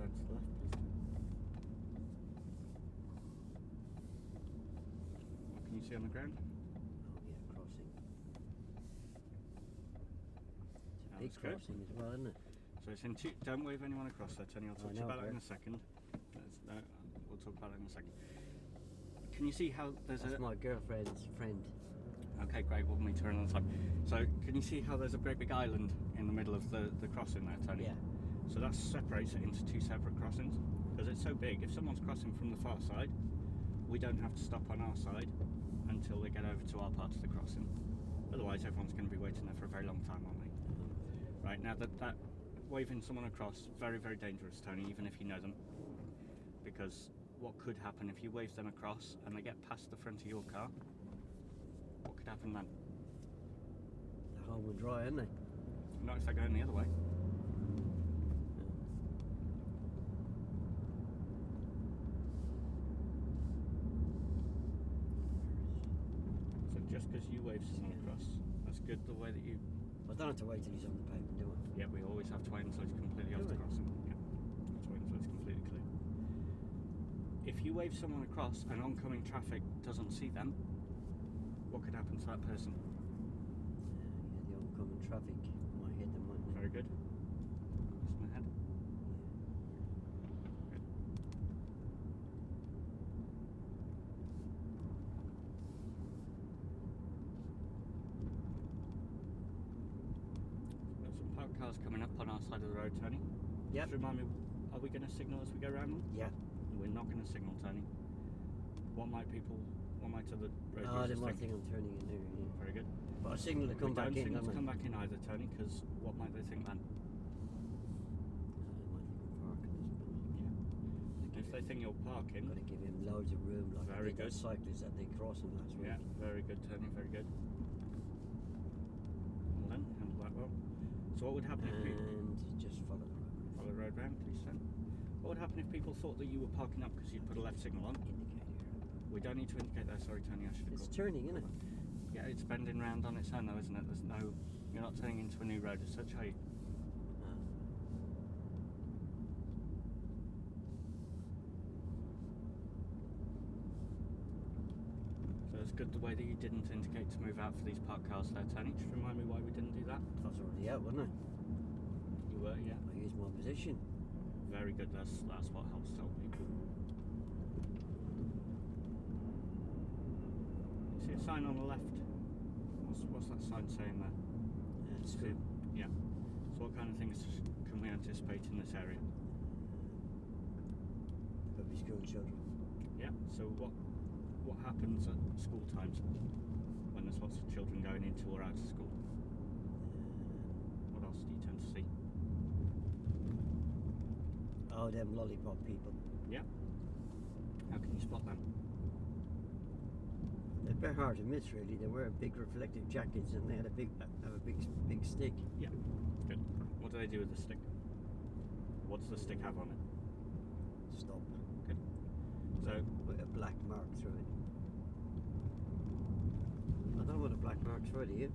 down to the left, please. What can you see on the ground? Oh yeah, crossing. It's a big That's good. crossing as well, isn't it? So it's in two. Don't wave anyone across there, Tony. I'll talk to you know, about that in Greg. a second. No, we'll talk about that in a second. Can you see how there's That's my girlfriend's friend. Okay, great. We'll meet her another time. So, can you see how there's a great big island in the middle of the crossing there, Tony? Yeah. So that separates it into two separate crossings. Because it's so big, if someone's crossing from the far side, we don't have to stop on our side until they get over to our part of the crossing. Otherwise, everyone's going to be waiting there for a very long time, aren't they? Right, now that waving someone across, very, very dangerous, Tony, even if you know them. Because what could happen if you wave them across and they get past the front of your car? What could happen then? They're home and dry, aren't they? Not if they're going the other way. So just because you wave someone across, that's good the way that you... I don't have to wait till he's on the pavement, do I? Yeah, we always have to wait until it's completely off the crossing. Yeah, let's wait until it's completely clear. If you wave someone across and oncoming traffic doesn't see them, what could happen to that person? Yeah, the oncoming traffic might hit them, mightn't they? Very good. Just in the head. Good. Got some parked cars coming up on our side of the road, Tony. Yep. Just remind me, are we going to signal as we go around them? Yeah. We're not going to signal, Tony. What might other road Oh, they users might think I'm turning in there. Yeah. Very good. But I signal to come We back don't in, signal don't to I? come back in either, Tony, because what might they think then? They might think I'm parking this, but If they think you're parking... got to give him loads of room, like Very I did good. those cyclists that they crossed him last week. Yeah, very good, Tony, very good. Well done, handle that well. So what would happen if people... And just follow the road. Follow the road round, please, Tony. What would happen if people thought that you were parking up because you'd put a left signal on? Indicator. We don't need to indicate that, sorry, Tony, I should have It's called. turning, isn't it? Yeah, it's bending round on its own though, isn't it? There's no... You're not turning into a new road as such, are you? So it's good the way that you didn't indicate to move out for these parked cars there, Tony. Just remind me why we didn't do that. I was already out, wasn't You were, yeah. I? I used my position. Very good, that's what helps tell people. You see a sign on the left? What's that sign saying there? School. Yeah. So what kind of things can we anticipate in this area? There'll be school children. Yeah, so what happens at school times when there's lots of children going into or out of school? What else do you tend to see? Oh, them lollipop people. Yeah. How can you spot them? They're very hard to miss, really. They wear big reflective jackets and they have a big stick. Yeah. Good. What do they do with the stick? What does the stick have on it? Stop. Good. So With a black mark through it. I don't know what a black mark through it, do you?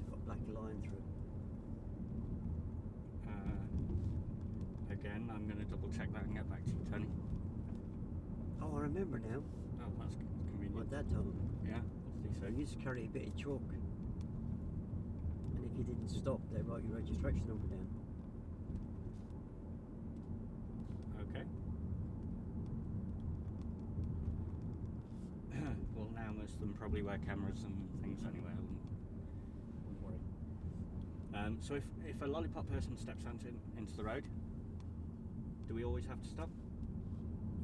It's got a black line through it. again, I'm going to double check that and get back to you, Tony. Oh, I remember now. Oh, that's convenient. What that told him. Yeah, what did he say? You used to carry a bit of chalk. And if you didn't stop, they wrote your registration number down. Okay. Well, now most of them probably wear cameras and things anyway. I wouldn't worry. So if a lollipop person steps out into the road, do we always have to stop?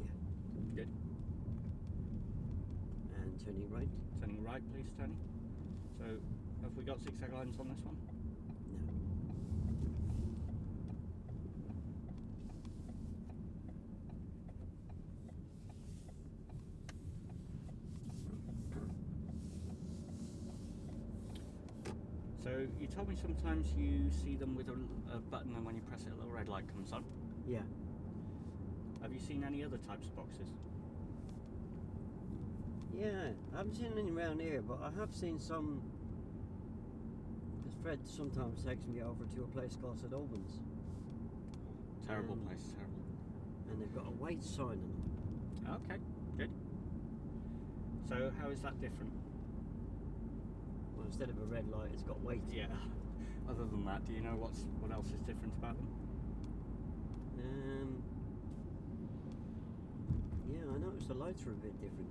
Yeah. Good. And turning right? Turning right, please, Tony. So, have we got zigzag lines on this one? No. So, you told me sometimes you see them with a button and when you press it a little red light comes on. Yeah. Have you seen any other types of boxes? Yeah, I haven't seen any around here, but I have seen some. Because Fred sometimes takes me over to a place called St Albans. Terrible place, terrible. And they've got a wait sign on them. Okay, good. So how is that different? Well, instead of a red light, it's got wait. Yeah. Other than that, do you know what else is different about them? Yeah, I noticed the lights are a bit different.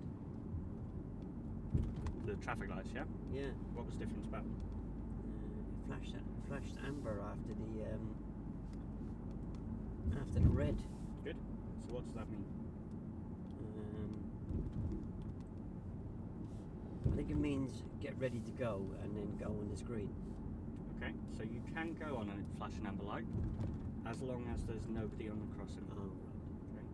The traffic lights, yeah? Yeah. What was different about them? Flashed amber after the red. Good. So what does that mean? I think it means get ready to go and then go on the screen. Okay, so you can go on a flashing amber light as long as there's nobody on the crossing. Oh, right. Okay.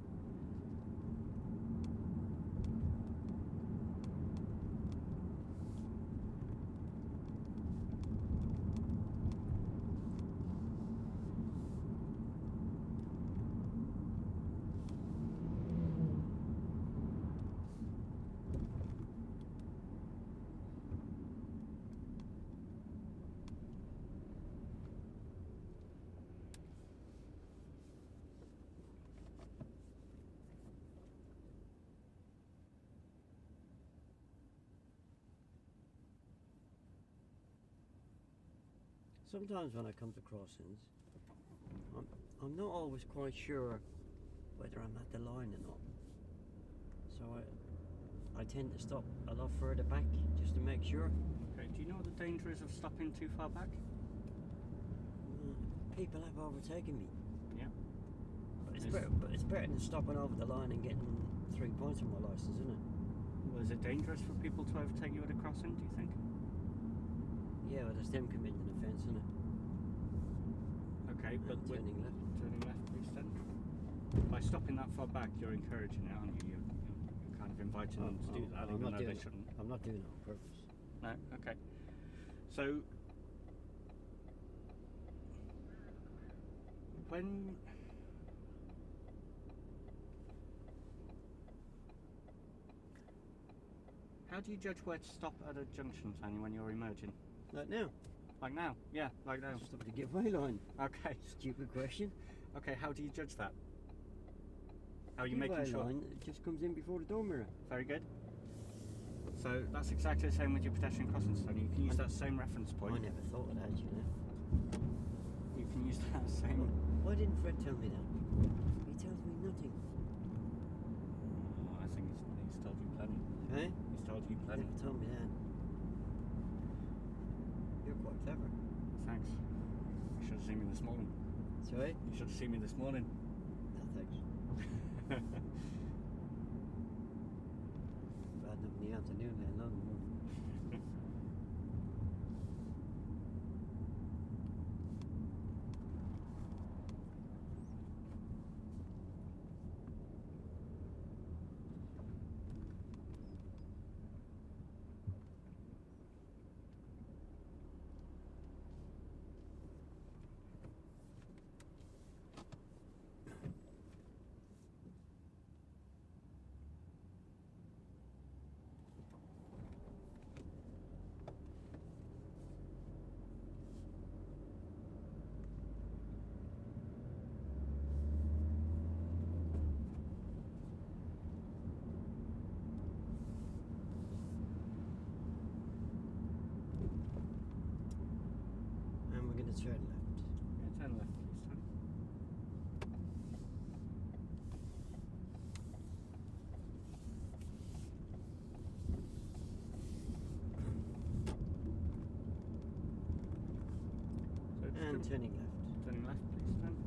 Sometimes when I come to crossings, I'm not always quite sure whether I'm at the line or not. So I tend to stop a lot further back just to make sure. Okay, do you know what the danger is of stopping too far back? People have overtaken me. Yeah. But it's better than stopping over the line and getting 3 points on my license, isn't it? Was it dangerous for people to overtake you at a crossing, do you think? Yeah, well, there's them committing an offence, isn't it? Okay, but Turning left. Turning left, please then. By stopping that far back, you're encouraging it, aren't you? You're kind of inviting them to do that, even though they shouldn't. I'm not doing it on purpose. No, okay. So, when... How do you judge where to stop at a junction, Tony, when you're emerging? Like now. Like now? Yeah, like now. Stop at the giveaway line. Okay. Stupid question. Okay, how do you judge that? How are you Giveaway making sure? line just comes in before the door mirror. Very good. So that's exactly the same with your pedestrian crossings, Tony. You can use that same reference point. I never thought of that, you know. You can use that same... Why didn't Fred tell me that? He tells me nothing. Oh, I think he's told you plenty. Eh? He's told you He plenty. never told me that. You're quite clever. Thanks. You should have seen me this morning. Sorry? You should have seen me this morning. No, thanks. Bad enough in the afternoon, let alone the morning. And we're going to turn left. Yeah, turn left, please, Tony. So just And go- turning left. turning left, please, Tony.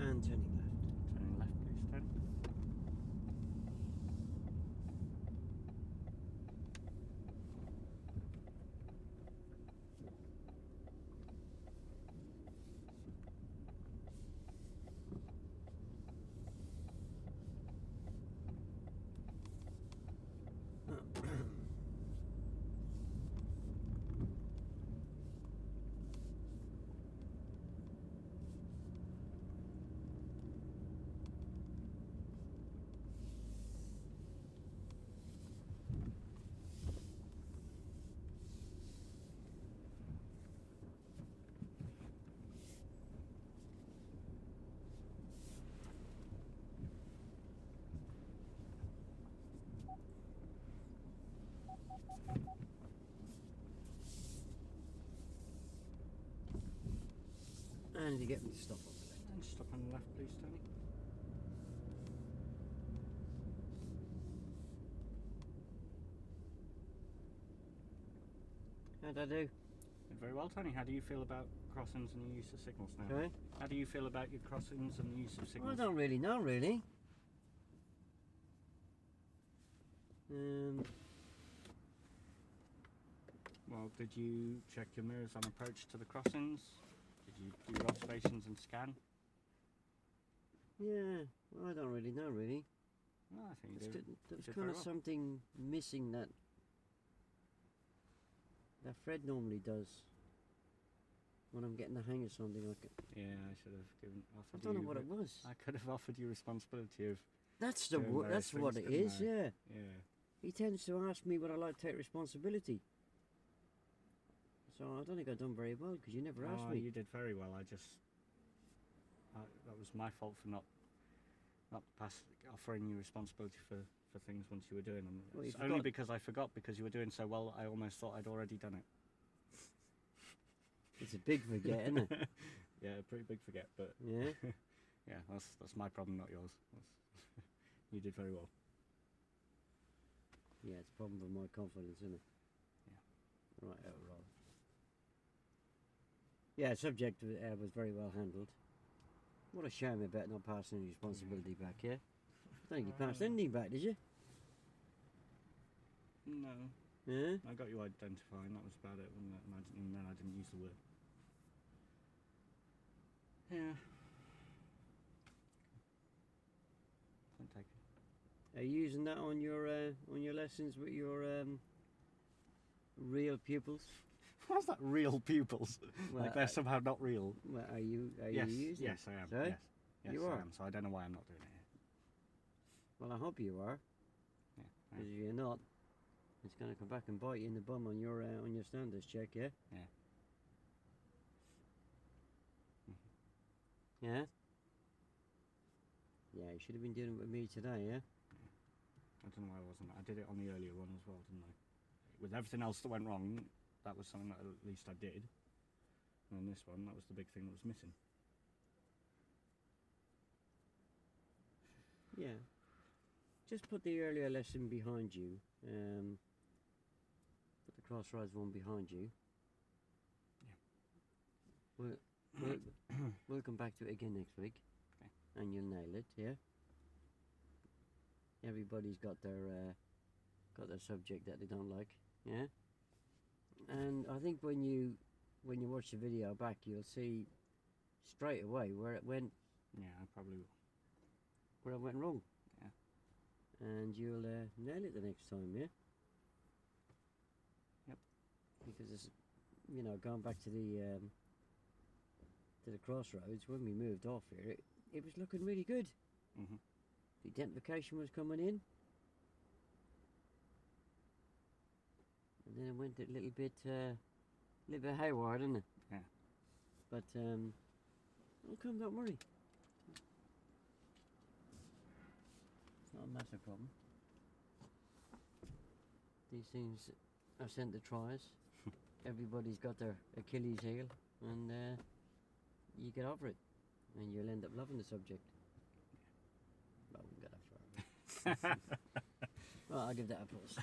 And turning left. Turning left, please, Tony. And you get me to stop on the left. And stop on the left, please, Tony. How'd I do? Did very well, Tony. How do you feel about crossings and the use of signals now? Sorry? How do you feel about your crossings and the use of Well, signals? I don't really know, really. Well, did you check your mirrors on approach to the crossings? Did you do your observations and scan? Yeah, well, I don't really know, really. No, I think you It's did. good- There was did kind very of well. something missing that Fred normally does. When I'm getting the hang of something, Yeah, I should have I offered don't know you. what it was. I could have offered you responsibility of. That's doing various that's what things, it couldn't is. I? Yeah, Yeah. he tends to ask me would I like to take responsibility. So I don't think I've done very well because you never asked Oh, me. you did very well. That was my fault for not offering you responsibility for things once you were doing them. Well, you It's only forgot. because I forgot, because you were doing so well. I almost thought I'd already done it. It's a big forget, isn't it? Yeah, a pretty big forget, but Yeah. yeah, that's my problem, not yours. You did very well. Yeah, it's a problem with my confidence, isn't it? Yeah. Right, right. Yeah, subject was very well handled. What a shame about not passing any responsibility back, yeah? I don't think you passed anything back, did you? No, Yeah? I got you identifying. That was about it. And even then, I didn't use the word. Yeah. Point taken. Are you using that on your lessons with your real pupils? What's that? Real pupils? Well, Like they're somehow not real. Well, are you Yes, using yes, I am. Sorry? Yes, yes, You I are? am. So I don't know why I'm not doing it here. Well, I hope you are, Yeah, I because am. if you're not, it's going to come back and bite you in the bum on your standards check, yeah? Yeah. Yeah? Yeah, you should have been doing it with me today, yeah? I don't know why I wasn't. I did it on the earlier one as well, didn't I? With everything else that went wrong, that was something that at least I did. And then this one, that was the big thing that was missing. Yeah. Just put the earlier lesson behind you. Put the crossroads one behind you. Yeah. We'll come back to it again next week. Okay. And you'll nail it, yeah? Everybody's got their subject that they don't like, yeah? And I think when you watch the video back, you'll see straight away where it went Yeah, I probably will. wrong. Yeah. And you'll nail it the next time, yeah? Yep. Because it's, going back to the crossroads, when we moved off here, it was looking really good. Mhm. The identification was coming in. And then it went a little bit haywire, didn't it? Yeah. But it'll come, don't worry. It's not a massive problem. These things are sent to tries. Everybody's got their Achilles heel, and you get over it, and you'll end up loving the subject. Well, we'll get that far. Well, I'll give that a pause.